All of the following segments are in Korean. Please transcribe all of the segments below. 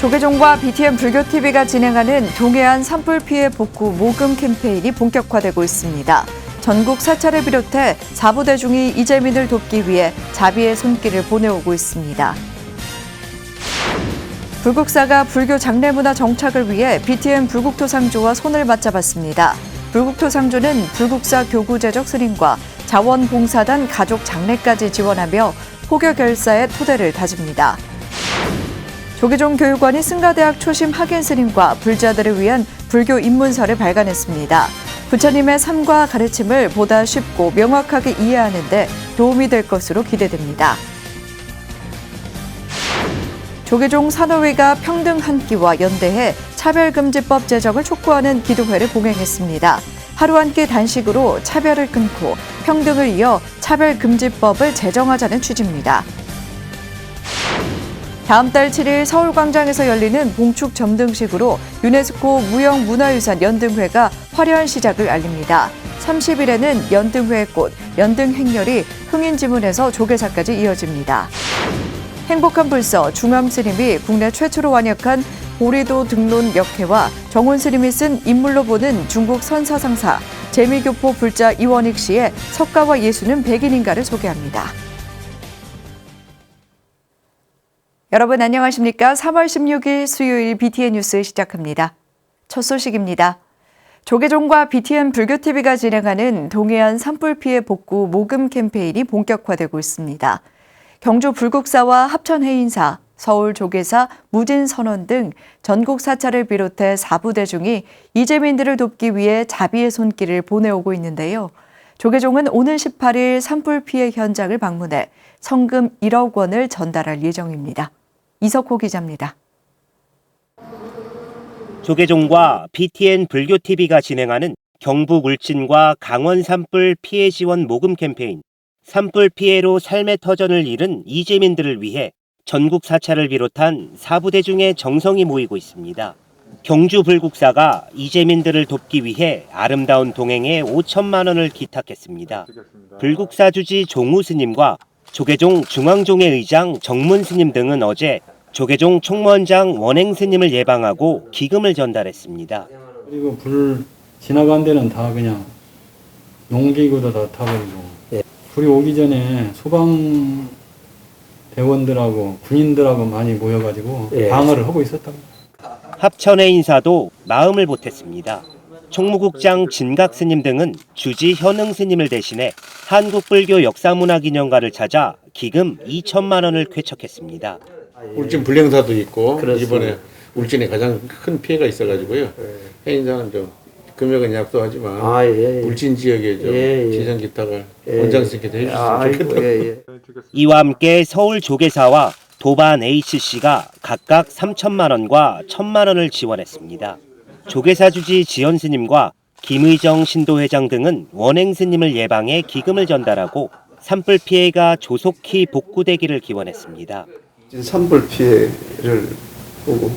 조계종과 BTN 불교TV가 진행하는 동해안 산불 피해 복구 모금 캠페인이 본격화되고 있습니다. 전국 사찰을 비롯해 4부 대중이 이재민을 돕기 위해 자비의 손길을 보내오고 있습니다. 불국사가 불교 장례문화 정착을 위해 BTN 불국토상조와 손을 맞잡았습니다. 불국토상조는 불국사 교구제적 스님과 자원봉사단 가족 장례까지 지원하며 포교결사의 토대를 다집니다. 조계종 교육원이 승가대학 초심 학예 스님과 불자들을 위한 불교 입문서를 발간했습니다. 부처님의 삶과 가르침을 보다 쉽고 명확하게 이해하는 데 도움이 될 것으로 기대됩니다. 조계종 산호위가 평등 한 끼와 연대해 차별금지법 제정을 촉구하는 기도회를 봉행했습니다. 하루 한 끼 단식으로 차별을 끊고 평등을 이어 차별금지법을 제정하자는 취지입니다. 다음 달 7일 서울광장에서 열리는 봉축 점등식으로 유네스코 무형문화유산 연등회가 화려한 시작을 알립니다. 30일에는 연등회의 꽃, 연등행렬이 흥인지문에서 조계사까지 이어집니다. 행복한 불서 중암스님이 국내 최초로 완역한 보리도 등론 역회와 정훈스님이 쓴 인물로 보는 중국 선사상사, 재미교포 불자 이원익 씨의 석가와 예수는 백인인가를 소개합니다. 여러분 안녕하십니까? 3월 16일 수요일 BTN 뉴스 시작합니다. 첫 소식입니다. 조계종과 BTN 불교TV가 진행하는 동해안 산불 피해 복구 모금 캠페인이 본격화되고 있습니다. 경주 불국사와 합천해인사, 서울 조계사, 무진선원 등 전국 사찰을 비롯해 4부 대중이 이재민들을 돕기 위해 자비의 손길을 보내오고 있는데요. 조계종은 오는 18일 산불 피해 현장을 방문해 성금 1억 원을 전달할 예정입니다. 이석호 기자입니다. 조계종과 BTN 불교TV가 진행하는 경북 울진과 강원 산불 피해 지원 모금 캠페인, 산불 피해로 삶의 터전을 잃은 이재민들을 위해 전국 사찰을 비롯한 4부 대중의 정성이 모이고 있습니다. 경주 불국사가 이재민들을 돕기 위해 아름다운 동행에 5천만 원을 기탁했습니다. 불국사 주지 종우 스님과 조계종 중앙종회 의장 정문 스님 등은 어제 조계종 총무원장 원행 스님을 예방하고 기금을 전달했습니다. 그리고 불 지나간 데는 다 그냥 농기구도 다 타버리고 불이 오기 전에 소방 대원들하고 군인들하고 많이 모여가지고 방어를 하고 있었다고. 합천의 인사도 마음을 보탰습니다. 총무국장 진각 스님 등은 주지 현흥 스님을 대신해 한국불교 역사문화기념관을 찾아 기금 2천만 원을 쾌척했습니다. 울진 불령사도 있고 그렇습니다. 이번에 울진에 가장 큰 피해가 있어가지고요. 해인사는 좀 금액은 약소하지만 울진 지역에 좀 지정 기탁을 원장님께서 해주시면 좋겠다고. 이와 함께 서울 조계사와 도반 HC가 각각 3천만 원과 1천만 원을 지원했습니다. 조계사 주지 지연 스님과 김의정 신도회장 등은 원행 스님을 예방해 기금을 전달하고 산불 피해가 조속히 복구되기를 기원했습니다. 산불 피해를 보고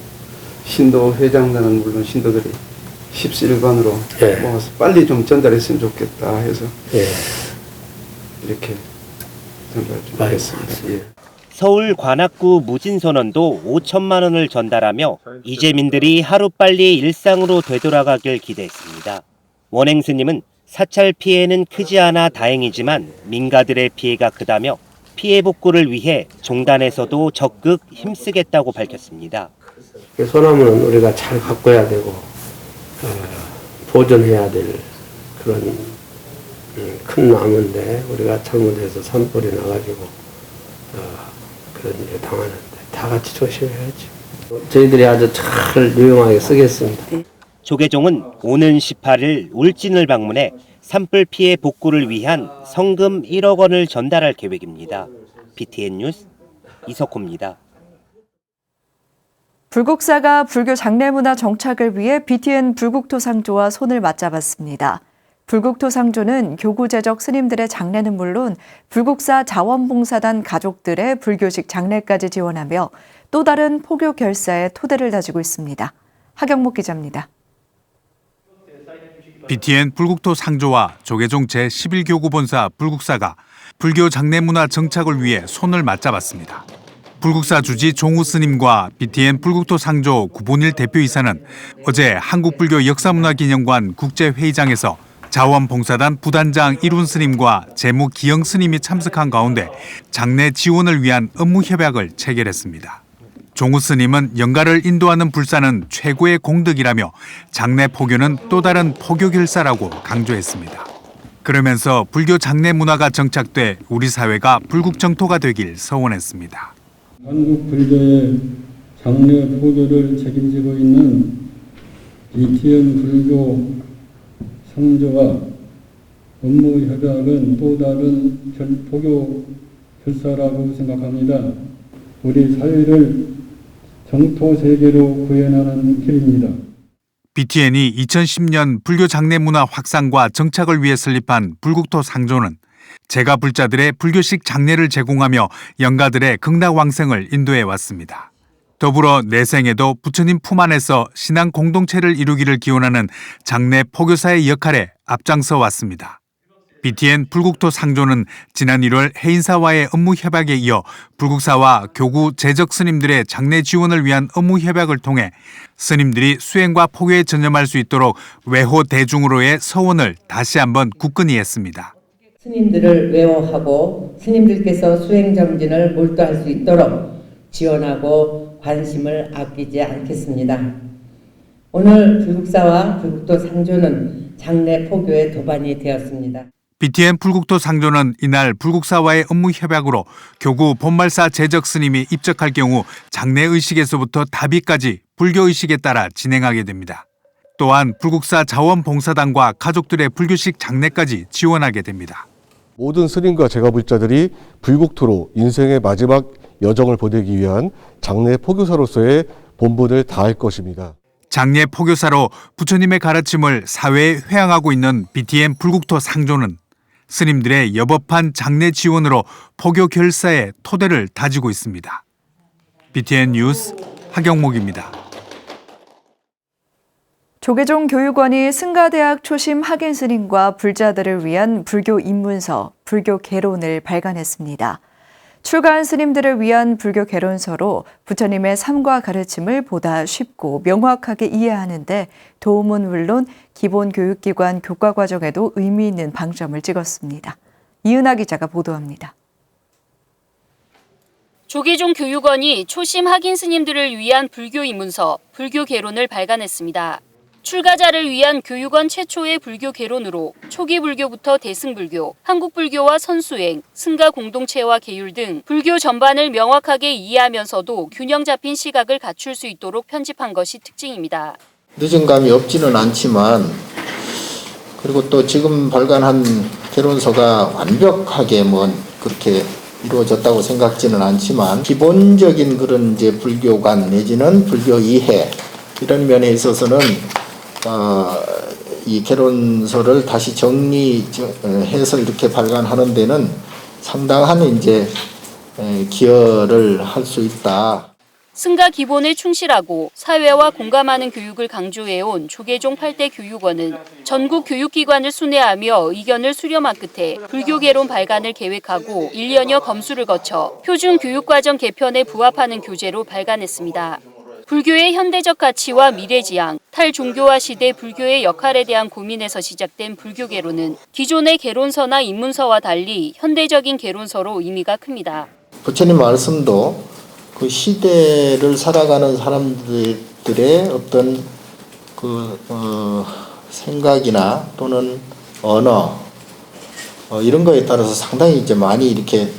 신도 회장단은 물론 신도들이 십시일반으로 모아서 빨리 좀 전달했으면 좋겠다 해서 이렇게 전달 좀 하겠습니다. 서울 관악구 무진선원도 5천만 원을 전달하며 이재민들이 하루빨리 일상으로 되돌아가길 기대했습니다. 원행 스님은 사찰 피해는 크지 않아 다행이지만 민가들의 피해가 크다며 피해 복구를 위해 종단에서도 적극 힘쓰겠다고 밝혔습니다. 소나무는 우리가 잘 가꿔야 되고 보존해야 될 그런 큰 나무인데 우리가 잘못해서 산불이 나가지고 그런 일을 당하는데 다 같이 조심해야지. 저희들이 아주 잘 유용하게 쓰겠습니다. 조계종은 오는 18일 울진을 방문해 산불 피해 복구를 위한 성금 1억 원을 전달할 계획입니다. BTN 뉴스 이석호입니다. 불국사가 불교 장례문화 정착을 위해 BTN 불국토상조와 손을 맞잡았습니다. 불국토상조는 교구제적 스님들의 장례는 물론 불국사 자원봉사단 가족들의 불교식 장례까지 지원하며 또 다른 포교 결사의 토대를 다지고 있습니다. 하경목 기자입니다. BTN 불국토상조와 조계종 제11교구본사 불국사가 불교 장례문화 정착을 위해 손을 맞잡았습니다. 불국사 주지 종우 스님과 BTN 불국토 상조 구본일 대표이사는 어제 한국불교역사문화기념관 국제회의장에서 자원봉사단 부단장 이룬 스님과 재무 기영 스님이 참석한 가운데 장례 지원을 위한 업무 협약을 체결했습니다. 종우 스님은 영가를 인도하는 불사는 최고의 공덕이라며 장례 포교는 또 다른 포교 결사라고 강조했습니다. 그러면서 불교 장례 문화가 정착돼 우리 사회가 불국정토가 되길 서원했습니다. 한국 불교의 장례 포교를 책임지고 있는 BTN 불교 상조와 업무 협약은 또 다른 포교 결사라고 생각합니다. 우리 사회를 정토 세계로 구현하는 길입니다. BTN이 2010년 불교 장례 문화 확산과 정착을 위해 설립한 불국토 상조는 제가 불자들의 불교식 장례를 제공하며 영가들의 극락왕생을 인도해 왔습니다. 더불어 내생에도 부처님 품 안에서 신앙 공동체를 이루기를 기원하는 장례 포교사의 역할에 앞장서 왔습니다. BTN 불국토 상조는 지난 1월 해인사와의 업무 협약에 이어 불국사와 교구 재적 스님들의 장례 지원을 위한 업무 협약을 통해 스님들이 수행과 포교에 전념할 수 있도록 외호 대중으로의 서원을 다시 한번 굳건히 했습니다. 스님들을 외호하고 스님들께서 수행 정진을 몰두할 수 있도록 지원하고 관심을 아끼지 않겠습니다. 오늘 불국사와 불국토 상조는 장례 포교의 도반이 되었습니다. BTN 불국토 상조는 이날 불국사와의 업무 협약으로 교구 본말사 재적 스님이 입적할 경우 장례 의식에서부터 다비까지 불교 의식에 따라 진행하게 됩니다. 또한 불국사 자원봉사단과 가족들의 불교식 장례까지 지원하게 됩니다. 모든 스님과 제가불자들이 불국토로 인생의 마지막 여정을 보내기 위한 장례 포교사로서의 본분을 다할 것입니다. 장례 포교사로 부처님의 가르침을 사회에 회양하고 있는 BTN 불국토 상조는 스님들의 여법한 장례 지원으로 포교 결사의 토대를 다지고 있습니다. BTN 뉴스 하경목입니다. 조계종 교육원이 승가대학 초심 학인 스님과 불자들을 위한 불교 입문서, 불교 개론을 발간했습니다. 출가한 스님들을 위한 불교 개론서로 부처님의 삶과 가르침을 보다 쉽고 명확하게 이해하는 데 도움은 물론 기본 교육기관 교과 과정에도 의미 있는 방점을 찍었습니다. 이은하 기자가 보도합니다. 조계종 교육원이 초심 학인 스님들을 위한 불교 입문서, 불교 개론을 발간했습니다. 출가자를 위한 교육원 최초의 불교 개론으로 초기 불교부터 대승불교, 한국불교와 선수행, 승가 공동체와 계율 등 불교 전반을 명확하게 이해하면서도 균형 잡힌 시각을 갖출 수 있도록 편집한 것이 특징입니다. 늦은 감이 없지는 않지만 그리고 또 지금 발간한 개론서가 완벽하게 그렇게 이루어졌다고 생각지는 않지만 기본적인 그런 이제 불교관 내지는 불교 이해 이런 면에 있어서는 이 개론서를 다시 정리해서 이렇게 발간하는 데는 상당한 이제 기여를 할 수 있다. 승가 기본에 충실하고 사회와 공감하는 교육을 강조해온 조계종 8대 교육원은 전국 교육기관을 순회하며 의견을 수렴한 끝에 불교 개론 발간을 계획하고 1년여 검수를 거쳐 표준 교육과정 개편에 부합하는 교재로 발간했습니다. 불교의 현대적 가치와 미래지향, 탈종교화 시대 불교의 역할에 대한 고민에서 시작된 불교 개론은 기존의 개론서나 입문서와 달리 현대적인 개론서로 의미가 큽니다. 부처님 말씀도 그 시대를 살아가는 사람들의 어떤 생각이나 또는 언어 이런 거에 따라서 상당히 이제 많이 이렇게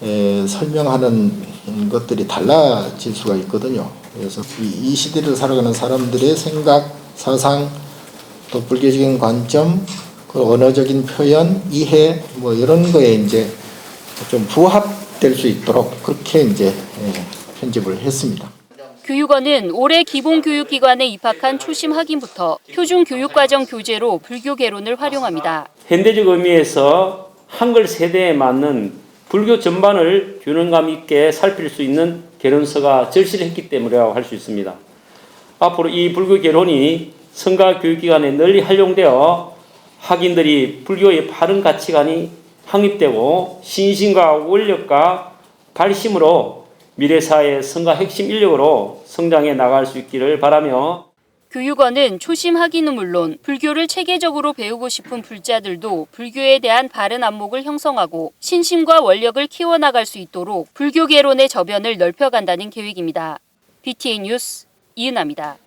설명하는 것들이 달라질 수가 있거든요. 그래서 이 시대를 살아가는 사람들의 생각, 사상, 또 불교적인 관점, 그 언어적인 표현, 이해 이런 거에 이제 좀 부합될 수 있도록 그렇게 이제 편집을 했습니다. 교육원은 올해 기본교육기관에 입학한 초심 학인부터 표준 교육과정 교재로 불교 개론을 활용합니다. 현대적 의미에서 한글 세대에 맞는 불교 전반을 균형감 있게 살필 수 있는 개론서가 절실했기 때문이라고 할 수 있습니다. 앞으로 이 불교 개론이 성가 교육기관에 널리 활용되어 학인들이 불교의 바른 가치관이 확립되고 신심과 원력과 발심으로 미래 사회의 선과 핵심 인력으로 성장해 나갈 수 있기를 바라며 교육원은 초심 학위는 물론 불교를 체계적으로 배우고 싶은 불자들도 불교에 대한 바른 안목을 형성하고 신심과 원력을 키워나갈 수 있도록 불교 개론의 저변을 넓혀간다는 계획입니다. BTN 뉴스 이은아입니다.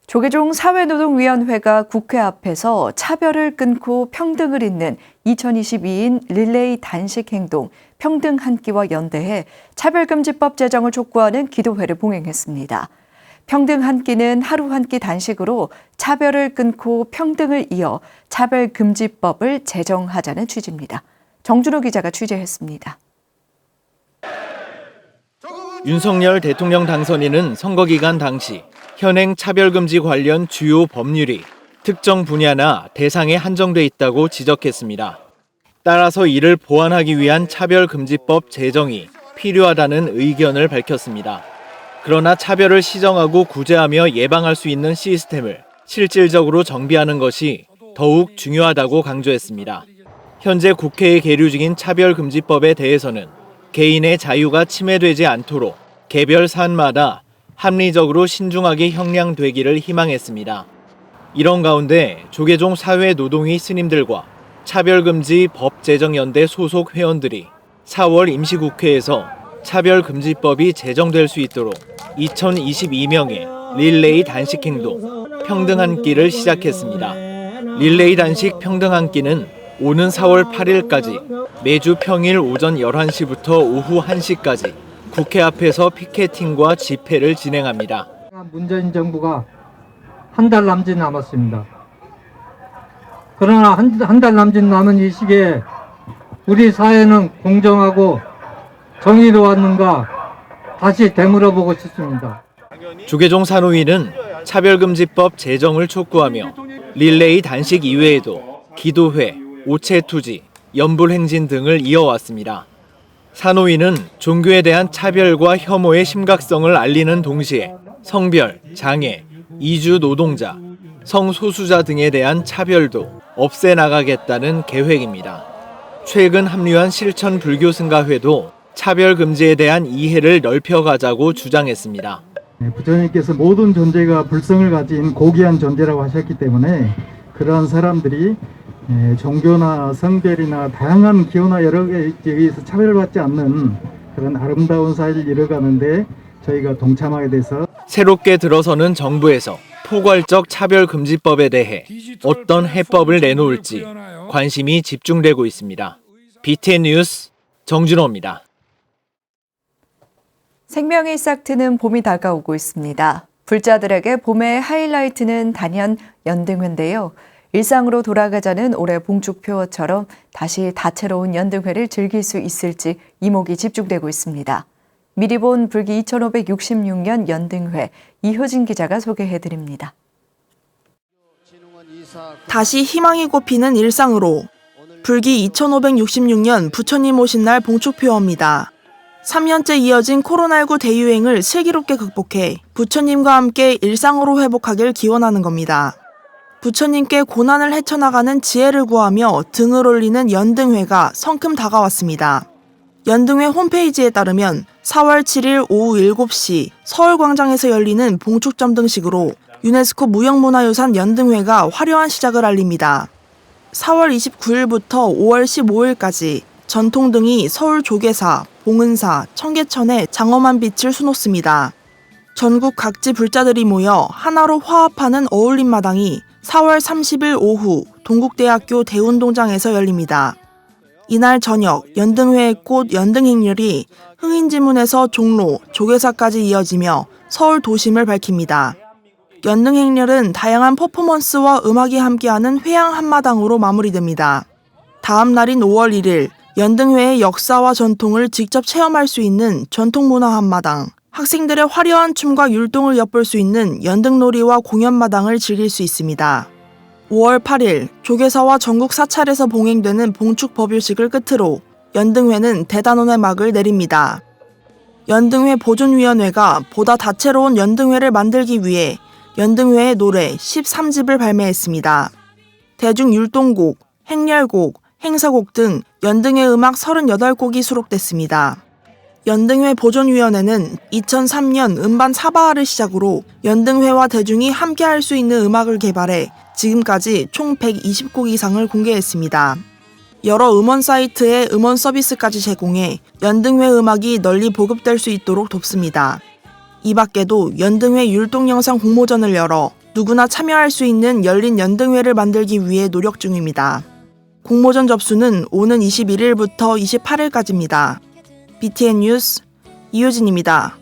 조계종 사회노동위원회가 국회 앞에서 차별을 끊고 평등을 잇는 2022인 릴레이 단식행동 평등 한 끼와 연대해 차별금지법 제정을 촉구하는 기도회를 봉행했습니다. 평등 한 끼는 하루 한 끼 단식으로 차별을 끊고 평등을 이어 차별금지법을 제정하자는 취지입니다. 정준호 기자가 취재했습니다. 윤석열 대통령 당선인은 선거기간 당시 현행 차별금지 관련 주요 법률이 특정 분야나 대상에 한정돼 있다고 지적했습니다. 따라서 이를 보완하기 위한 차별금지법 제정이 필요하다는 의견을 밝혔습니다. 그러나 차별을 시정하고 구제하며 예방할 수 있는 시스템을 실질적으로 정비하는 것이 더욱 중요하다고 강조했습니다. 현재 국회에 계류 중인 차별금지법에 대해서는 개인의 자유가 침해되지 않도록 개별 사안마다 합리적으로 신중하게 형량되기를 희망했습니다. 이런 가운데 조계종 사회노동위 스님들과 차별금지 법제정연대 소속 회원들이 4월 임시국회에서 차별금지법이 제정될 수 있도록 2022명의 릴레이 단식행동 평등 한 끼를 시작했습니다. 릴레이 단식 평등 한 끼는 오는 4월 8일까지 매주 평일 오전 11시부터 오후 1시까지 국회 앞에서 피켓팅과 집회를 진행합니다. 문재인 정부가 한 달 남짓 남았습니다. 그러나 한 달 남짓 남은 이 시기에 우리 사회는 공정하고 정의로웠는가 다시 되물어보고 싶습니다. 조계종 산호위는 차별금지법 제정을 촉구하며 릴레이 단식 이외에도 기도회, 오체투지, 연불행진 등을 이어왔습니다. 산호위는 종교에 대한 차별과 혐오의 심각성을 알리는 동시에 성별, 장애, 이주 노동자, 성소수자 등에 대한 차별도 없애나가겠다는 계획입니다. 최근 합류한 실천 불교 승가회도 차별 금지에 대한 이해를 넓혀가자고 주장했습니다. 부처님께서 모든 존재가 불성을 가진 고귀한 존재라고 하셨기 때문에 그러한 사람들이 종교나 성별이나 다양한 기호나 여러 개에 의해서 차별받지 않는 그런 아름다운 사회를 이뤄가는데 저희가 동참하게 돼서 새롭게 들어서는 정부에서 포괄적 차별금지법에 대해 어떤 해법을 내놓을지 관심이 집중되고 있습니다. BTN 뉴스 정준호입니다. 생명이 싹 트는 봄이 다가오고 있습니다. 불자들에게 봄의 하이라이트는 단연 연등회인데요. 일상으로 돌아가자는 올해 봉축표어처럼 다시 다채로운 연등회를 즐길 수 있을지 이목이 집중되고 있습니다. 미리 본 불기 2566년 연등회 이효진 기자가 소개해드립니다. 다시 희망이 꽃피는 일상으로 불기 2566년 부처님 오신 날 봉축표어입니다. 3년째 이어진 코로나19 대유행을 슬기롭게 극복해 부처님과 함께 일상으로 회복하길 기원하는 겁니다. 부처님께 고난을 헤쳐나가는 지혜를 구하며 등을 올리는 연등회가 성큼 다가왔습니다. 연등회 홈페이지에 따르면 4월 7일 오후 7시 서울광장에서 열리는 봉축점등식으로 유네스코 무형문화유산 연등회가 화려한 시작을 알립니다. 4월 29일부터 5월 15일까지 전통등이 서울 조계사, 봉은사, 청계천에 장엄한 빛을 수놓습니다. 전국 각지 불자들이 모여 하나로 화합하는 어울림마당이 4월 30일 오후 동국대학교 대운동장에서 열립니다. 이날 저녁 연등회의 꽃 연등행렬이 흥인지문에서 종로, 조계사까지 이어지며 서울 도심을 밝힙니다. 연등행렬은 다양한 퍼포먼스와 음악이 함께하는 회양 한마당으로 마무리됩니다. 다음 날인 5월 1일 연등회의 역사와 전통을 직접 체험할 수 있는 전통문화 한마당, 학생들의 화려한 춤과 율동을 엿볼 수 있는 연등놀이와 공연마당을 즐길 수 있습니다. 5월 8일 조계사와 전국 사찰에서 봉행되는 봉축법요식을 끝으로 연등회는 대단원의 막을 내립니다. 연등회 보존위원회가 보다 다채로운 연등회를 만들기 위해 연등회의 노래 13집을 발매했습니다. 대중율동곡, 행렬곡, 행사곡 등 연등회 음악 38곡이 수록됐습니다. 연등회 보존위원회는 2003년 음반 사바하를 시작으로 연등회와 대중이 함께할 수 있는 음악을 개발해 지금까지 총 120곡 이상을 공개했습니다. 여러 음원 사이트에 음원 서비스까지 제공해 연등회 음악이 널리 보급될 수 있도록 돕습니다. 이 밖에도 연등회 율동 영상 공모전을 열어 누구나 참여할 수 있는 열린 연등회를 만들기 위해 노력 중입니다. 공모전 접수는 오는 21일부터 28일까지입니다. BTN 뉴스 이효진입니다.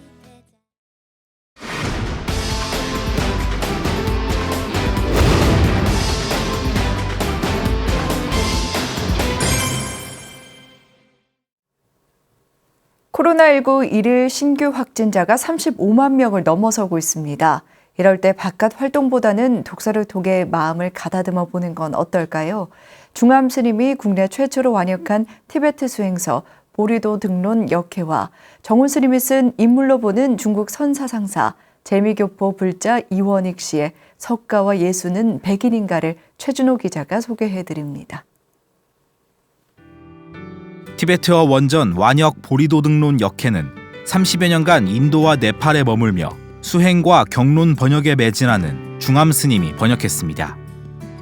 코로나19 일일 신규 확진자가 35만 명을 넘어서고 있습니다. 이럴 때 바깥 활동보다는 독서를 통해 마음을 가다듬어 보는 건 어떨까요? 중암 스님이 국내 최초로 완역한 티베트 수행서 보리도 등론 역해와 정훈 스님이 쓴 인물로 보는 중국 선사상사 재미교포 불자 이원익 씨의 석가와 예수는 백인인가를 최준호 기자가 소개해드립니다. 티베트어 원전 완역 보리도 등론 역해는 30여 년간 인도와 네팔에 머물며 수행과 경론 번역에 매진하는 중암 스님이 번역했습니다.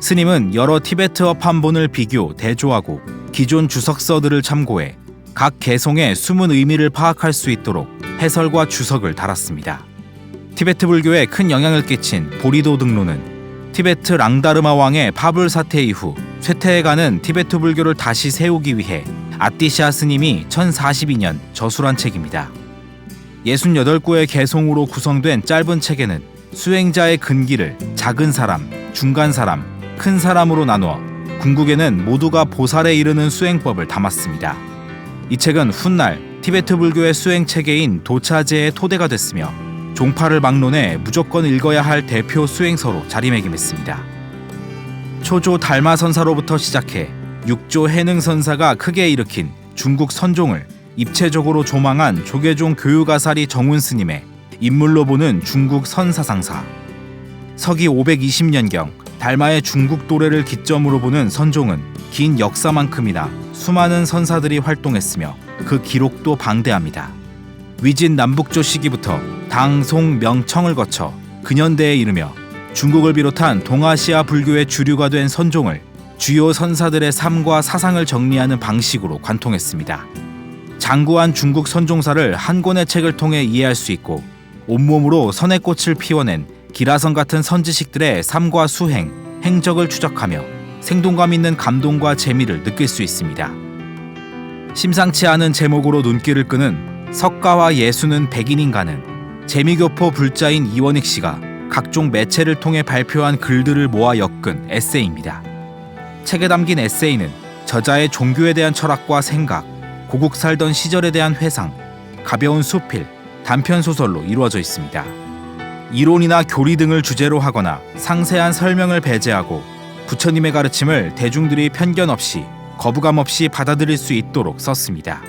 스님은 여러 티베트어 판본을 비교, 대조하고 기존 주석서들을 참고해 각 개성의 숨은 의미를 파악할 수 있도록 해설과 주석을 달았습니다. 티베트 불교에 큰 영향을 끼친 보리도 등론은 티베트 랑다르마 왕의 파불 사태 이후 쇠퇴해가는 티베트 불교를 다시 세우기 위해 아띠샤 스님이 1042년 저술한 책입니다. 68구의 개송으로 구성된 짧은 책에는 수행자의 근기를 작은 사람, 중간 사람, 큰 사람으로 나누어 궁극에는 모두가 보살에 이르는 수행법을 담았습니다. 이 책은 훗날 티베트 불교의 수행 체계인 도차제의 토대가 됐으며 종파를 막론해 무조건 읽어야 할 대표 수행서로 자리매김했습니다. 초조 달마 선사로부터 시작해 육조 해능 선사가 크게 일으킨 중국 선종을 입체적으로 조망한 조계종 교유가사리 정훈 스님의 인물로 보는 중국 선사상사. 서기 520년경 달마의 중국 도래를 기점으로 보는 선종은 긴 역사만큼이나 수많은 선사들이 활동했으며 그 기록도 방대합니다. 위진 남북조 시기부터 당, 송, 명, 청을 거쳐 근현대에 이르며 중국을 비롯한 동아시아 불교의 주류가 된 선종을 주요 선사들의 삶과 사상을 정리하는 방식으로 관통했습니다. 장구한 중국 선종사를 한 권의 책을 통해 이해할 수 있고 온몸으로 선의 꽃을 피워낸 기라성 같은 선지식들의 삶과 수행, 행적을 추적하며 생동감 있는 감동과 재미를 느낄 수 있습니다. 심상치 않은 제목으로 눈길을 끄는 석가와 예수는 백인인가는 재미교포 불자인 이원익 씨가 각종 매체를 통해 발표한 글들을 모아 엮은 에세이입니다. 책에 담긴 에세이는 저자의 종교에 대한 철학과 생각, 고국 살던 시절에 대한 회상, 가벼운 수필, 단편 소설로 이루어져 있습니다. 이론이나 교리 등을 주제로 하거나 상세한 설명을 배제하고 부처님의 가르침을 대중들이 편견 없이 거부감 없이 받아들일 수 있도록 썼습니다.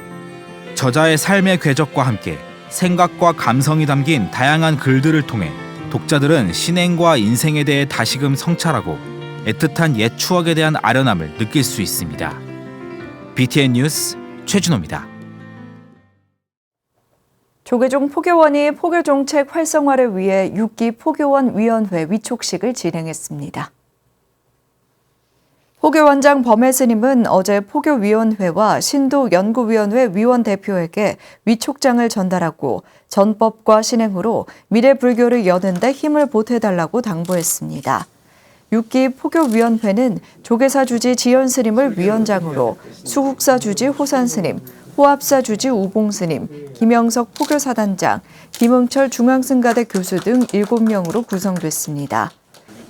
저자의 삶의 궤적과 함께 생각과 감성이 담긴 다양한 글들을 통해 독자들은 신행과 인생에 대해 다시금 성찰하고 애틋한 옛 추억에 대한 아련함을 느낄 수 있습니다. BTN 뉴스 최준호입니다. 조계종 포교원이 포교정책 활성화를 위해 6기 포교원 위원회 위촉식을 진행했습니다. 포교원장 범혜 스님은 어제 포교위원회와 신도연구위원회 위원 대표에게 위촉장을 전달하고 전법과 신행으로 미래 불교를 여는 데 힘을 보태달라고 당부했습니다. 6기 포교위원회는 조계사 주지 지연 스님을 위원장으로 수국사 주지 호산 스님, 호합사 주지 우봉 스님, 김영석 포교사단장, 김응철 중앙승가대 교수 등 7명으로 구성됐습니다.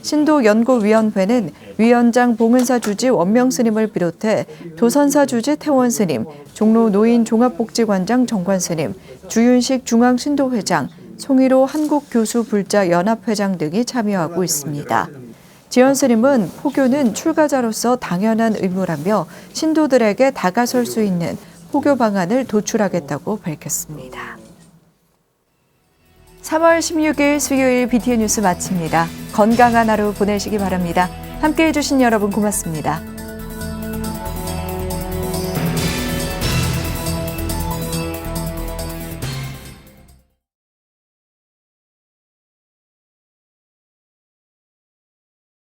신도연구위원회는 위원장 봉은사 주지 원명 스님을 비롯해 도선사 주지 태원 스님, 종로 노인 종합복지관장 정관 스님, 주윤식 중앙신도회장, 송일호 한국교수 불자 연합회장 등이 참여하고 있습니다. 지연 스님은 포교는 출가자로서 당연한 의무라며 신도들에게 다가설 수 있는 포교 방안을 도출하겠다고 밝혔습니다. 3월 16일 수요일 BTN 뉴스 마칩니다. 건강한 하루 보내시기 바랍니다. 함께해 주신 여러분 고맙습니다.